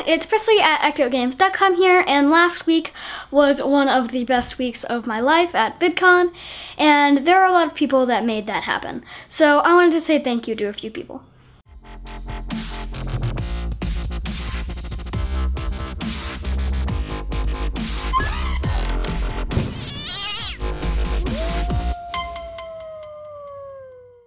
it's Presley at ActOutGames.com here, and last week was one of the best weeks of my life at VidCon, and there are a lot of people that made that happen. So I wanted to say thank you to a few people.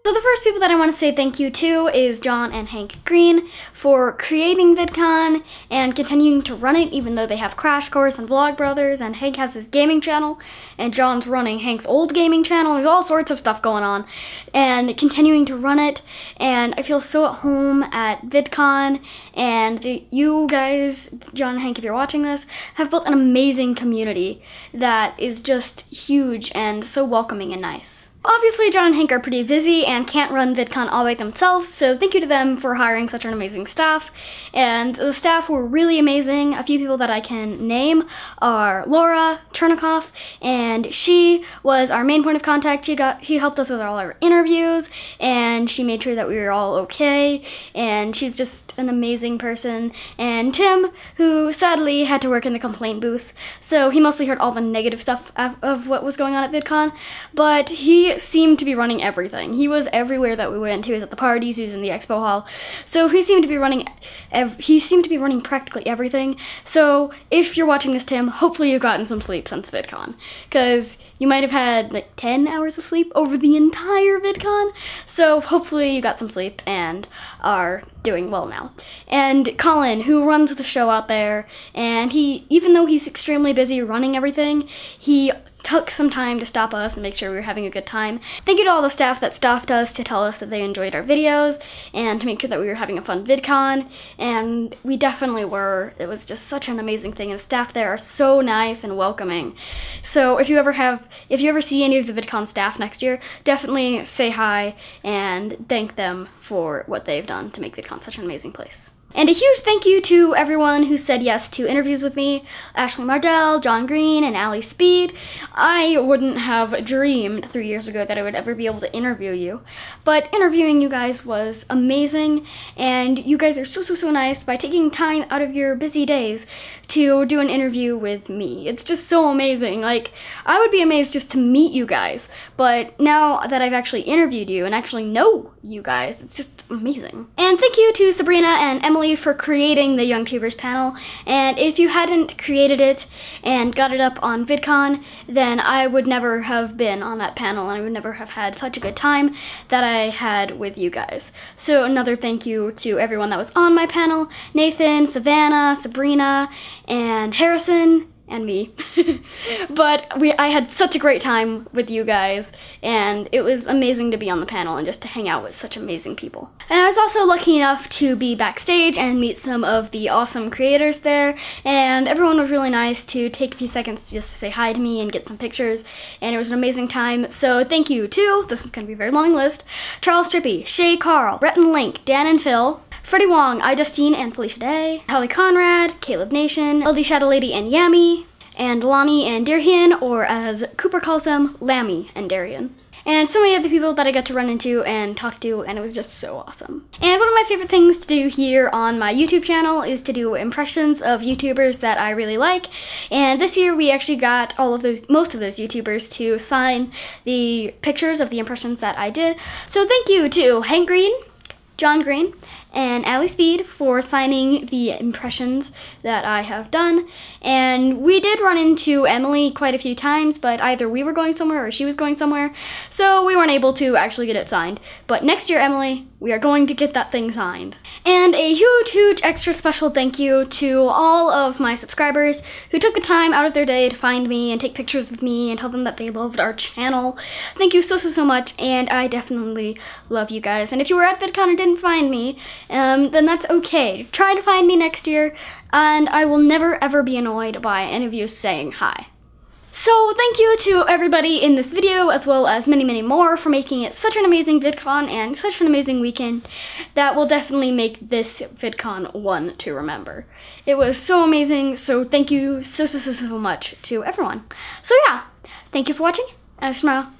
So the first people that I want to say thank you to is John and Hank Green for creating VidCon and continuing to run it even though they have Crash Course and Vlogbrothers, and Hank has his gaming channel and John's running Hank's old gaming channel. There's all sorts of stuff going on and continuing to run it, and I feel so at home at VidCon, and you guys, John and Hank, if you're watching this, have built an amazing community that is just huge and so welcoming and nice. Obviously, John and Hank are pretty busy and can't run VidCon all by themselves, so thank you to them for hiring such an amazing staff. And the staff were really amazing. A few people that I can name are Laura Chernikoff, and she was our main point of contact. She helped us with all our interviews, and she made sure that we were all okay, and she's just an amazing person. And Tim, who sadly had to work in the complaint booth, so he mostly heard all the negative stuff of what was going on at VidCon, but he seemed to be running everything. He was everywhere that we went. He was at the parties, he was in the expo hall. So he seemed to be running practically everything. So if you're watching this, Tim, hopefully you've gotten some sleep since VidCon, because you might have had like 10 hours of sleep over the entire VidCon. So hopefully you got some sleep and are doing well now. And Colin, who runs the show out there, and he, even though he's extremely busy running everything, he took some time to stop us and make sure we were having a good time. Thank you to all the staff that stopped us to tell us that they enjoyed our videos and to make sure that we were having a fun VidCon, and we definitely were. It was just such an amazing thing, and the staff there are so nice and welcoming. So if you ever see any of the VidCon staff next year, definitely say hi and thank them for what they've done to make VidCon such an amazing place. And a huge thank you to everyone who said yes to interviews with me: Ashley Mardell, John Green, and Allie Speed. I wouldn't have dreamed 3 years ago that I would ever be able to interview you, but interviewing you guys was amazing, and you guys are so nice by taking time out of your busy days to do an interview with me. It's just so amazing. Like, I would be amazed just to meet you guys, but now that I've actually interviewed you and actually know you guys, it's just amazing. And thank you to Sabrina and Emily for creating the YoungTubers panel, and if you hadn't created it and got it up on VidCon, then I would never have been on that panel, and I would never have had such a good time that I had with you guys. So another thank you to everyone that was on my panel: Nathan, Savannah, Sabrina, and Harrison, and me. But I had such a great time with you guys, and it was amazing to be on the panel and just to hang out with such amazing people. And I was also lucky enough to be backstage and meet some of the awesome creators there, and everyone was really nice to take a few seconds just to say hi to me and get some pictures, and it was an amazing time. So thank you to, this is going to be a very long list, Charles Trippy, Shay Carl, Rhett and Link, Dan and Phil, Freddie Wong, iJustine and Felicia Day, Holly Conrad, Caleb Nation, LD Shadow Lady and Yami, and Lonnie and Darian, or as Cooper calls them, Lammy and Darian. And so many other people that I got to run into and talk to, and it was just so awesome. And one of my favorite things to do here on my YouTube channel is to do impressions of YouTubers that I really like. And this year we actually got most of those YouTubers to sign the pictures of the impressions that I did. So thank you to Hank Green, John Green, and Allie Speed for signing the impressions that I have done. And we did run into Emily quite a few times, but either we were going somewhere or she was going somewhere, so we weren't able to actually get it signed. But next year, Emily, we are going to get that thing signed. And a huge extra special thank you to all of my subscribers who took the time out of their day to find me and take pictures with me and tell them that they loved our channel. Thank you so much, and I definitely love you guys. And if you were at VidCon and didn't find me, then that's okay. Try to find me next year, and I will never ever be annoyed by any of you saying hi. So thank you to everybody in this video, as well as many more, for making it such an amazing VidCon and such an amazing weekend that will definitely make this VidCon one to remember. It was so amazing, so thank you so much to everyone. So yeah, thank you for watching, and smile.